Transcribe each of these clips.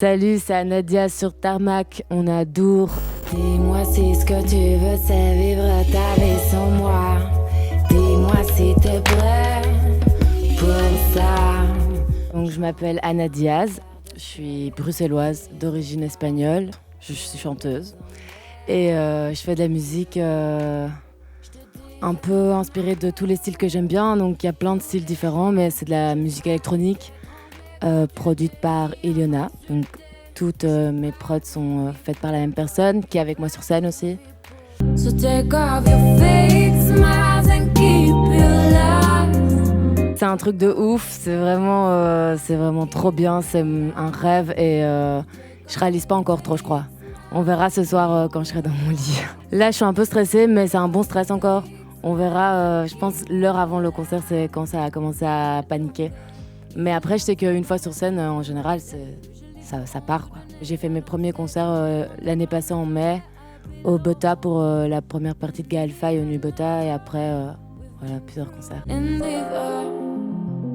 Salut, c'est Anadia sur Tarmac, on adore. Dis-moi si ce que tu veux c'est vivre ta vie sans moi. Dis-moi si t'es prêt pour ça. Donc je m'appelle Anna Diaz, je suis bruxelloise d'origine espagnole, je suis chanteuse et je fais de la musique un peu inspirée de tous les styles que j'aime bien, donc il y a plein de styles différents mais c'est de la musique électronique produite par Iliona. Donc toutes mes prods sont faites par la même personne qui est avec moi sur scène aussi. So take off your fake smiles and keep your lies. C'est un truc de ouf, c'est vraiment trop bien, c'est un rêve et je réalise pas encore trop, je crois. On verra ce soir quand je serai dans mon lit. Là, je suis un peu stressée, mais c'est un bon stress encore. On verra, je pense, l'heure avant le concert, c'est quand ça a commencé à paniquer. Mais après, je sais qu'une fois sur scène, en général, ça part, quoi. J'ai fait mes premiers concerts l'année passée en mai, au Bota pour la première partie de Gaël Faye au Nuit Bota, et après, voilà, plusieurs concerts. And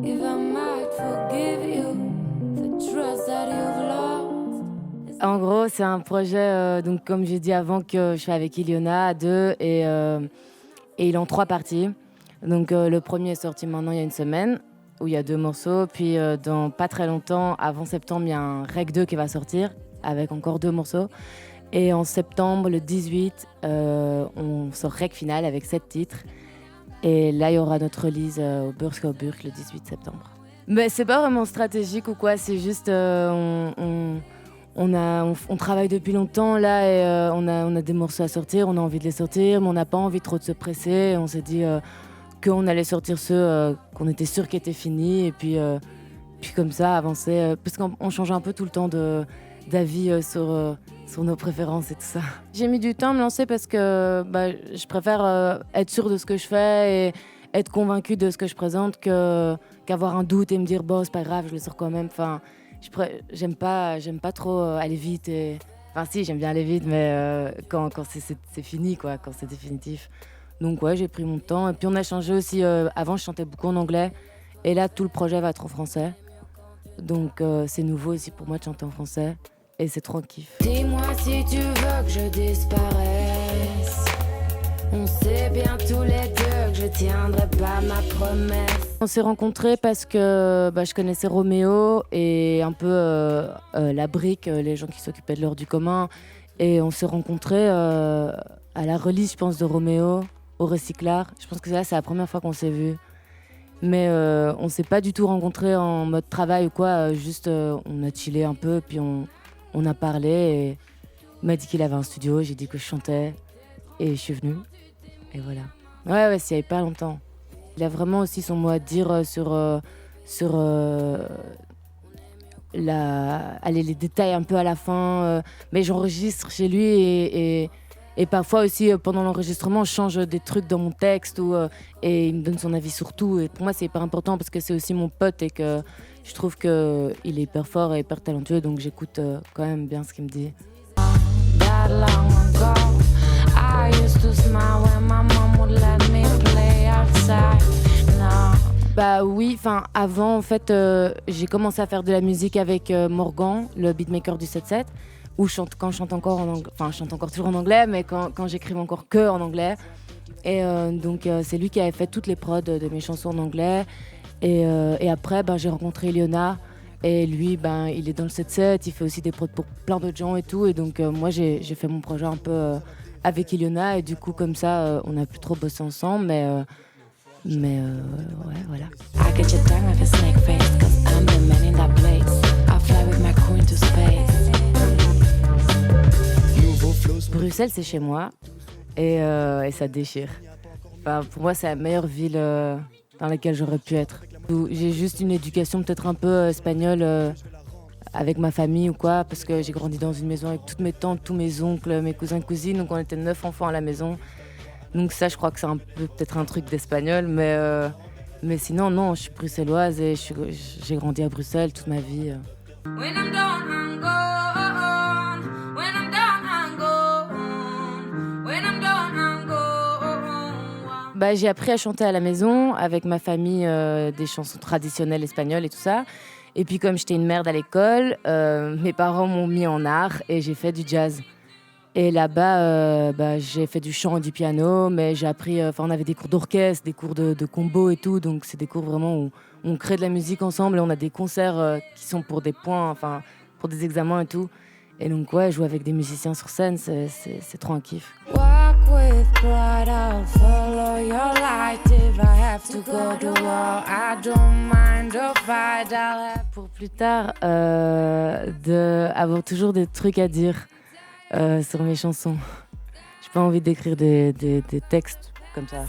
if I might forgive you the trust that you've lost. En gros, c'est un projet, donc comme j'ai dit avant, que je fais avec Iliona à deux et il est en 3 parties. Donc le premier est sorti maintenant il y a une semaine, où il y a 2 morceaux. Puis dans pas très longtemps, avant septembre, il y a un Rec 2 qui va sortir, avec encore 2 morceaux. Et en septembre, le 18, on sort Rec Final avec 7 titres. Et là, il y aura notre release au Bursk le 18 septembre. Mais c'est pas vraiment stratégique ou quoi, c'est juste on travaille depuis longtemps là et on a des morceaux à sortir, on a envie de les sortir, mais on n'a pas envie trop de se presser. On s'est dit qu'on allait sortir ceux qu'on était sûr qu'ils étaient finis et puis comme ça avancer, parce qu'on change un peu tout le temps d'avis sur nos préférences et tout ça. J'ai mis du temps à me lancer parce que je préfère être sûre de ce que je fais et être convaincue de ce que je présente qu'avoir un doute et me dire bon c'est pas grave, je le sors quand même. Enfin, j'aime pas trop aller vite. Enfin si, j'aime bien aller vite, mais quand c'est fini, quoi, quand c'est définitif. Donc ouais, j'ai pris mon temps. Et puis on a changé aussi. Avant, je chantais beaucoup en anglais. Et là, tout le projet va être en français. Donc c'est nouveau aussi pour moi de chanter en français. Et c'est trop un kiff. Dis-moi si tu veux que je disparaisse. On sait bien tous les deux que je tiendrai pas ma promesse. On s'est rencontrés parce que je connaissais Roméo et un peu la brique, les gens qui s'occupaient de l'heure du commun. Et on s'est rencontrés à la release, je pense, de Roméo, au Recyclard. Je pense que là, c'est la première fois qu'on s'est vus. Mais on s'est pas du tout rencontrés en mode travail ou quoi. Juste, on a chillé un peu, puis on a parlé. Et il m'a dit qu'il avait un studio, j'ai dit que je chantais. Et je suis venue. Et voilà. Ouais, s'il y avait pas longtemps. Il a vraiment aussi son mot à dire sur les détails un peu à la fin. Mais j'enregistre chez lui et parfois aussi pendant l'enregistrement, je change des trucs dans mon texte et il me donne son avis sur tout. Et pour moi, c'est hyper important parce que c'est aussi mon pote et que je trouve qu'il est hyper fort et hyper talentueux. Donc j'écoute quand même bien ce qu'il me dit. That long ago, I used to smile when my mom would let me play outside. No. Bah oui, enfin avant en fait j'ai commencé à faire de la musique avec Morgan, le beatmaker du 7-7, où quand je chante encore en anglais, enfin je chante encore toujours en anglais, mais quand j'écrive encore que en anglais. Et donc c'est lui qui avait fait toutes les prods de mes chansons en anglais. Et après j'ai rencontré Iliona. Et lui, il est dans le 7-7, il fait aussi des prods pour plein d'autres gens et tout. Et donc, moi, j'ai fait mon projet un peu avec Iliona. Et du coup, comme ça, on a plus trop bossé ensemble. Mais ouais, voilà. I get your tongue like a snake face, 'cause I'm the man in that place. I fly with my crew into space. Bruxelles, c'est chez moi. Et ça déchire. Enfin, pour moi, c'est la meilleure ville dans laquelle j'aurais pu être. J'ai juste une éducation peut-être un peu espagnole avec ma famille ou quoi, parce que j'ai grandi dans une maison avec toutes mes tantes, tous mes oncles, mes cousins et cousines, donc on était 9 enfants à la maison. Donc ça, je crois que c'est peut-être un truc d'espagnol, mais sinon, non, je suis bruxelloise et j'ai grandi à Bruxelles toute ma vie. When I'm done, I'm gone. When I'm done, I'm gone. When I'm done, I'm gone. J'ai appris à chanter à la maison avec ma famille des chansons traditionnelles espagnoles et tout ça. Et puis comme j'étais une merde à l'école, mes parents m'ont mis en art et j'ai fait du jazz. Et là-bas, j'ai fait du chant et du piano, mais j'ai appris. On avait des cours d'orchestre, des cours de combo et tout. Donc, c'est des cours vraiment où on crée de la musique ensemble et on a des concerts qui sont pour des points, enfin, pour des examens et tout. Et donc, ouais, jouer avec des musiciens sur scène, c'est trop un kiff. Walk with pride, I'll follow your light. If I have to go to war, I don't mind a fight. Pour plus tard, avoir toujours des trucs à dire sur mes chansons. J'ai pas envie d'écrire des textes comme ça.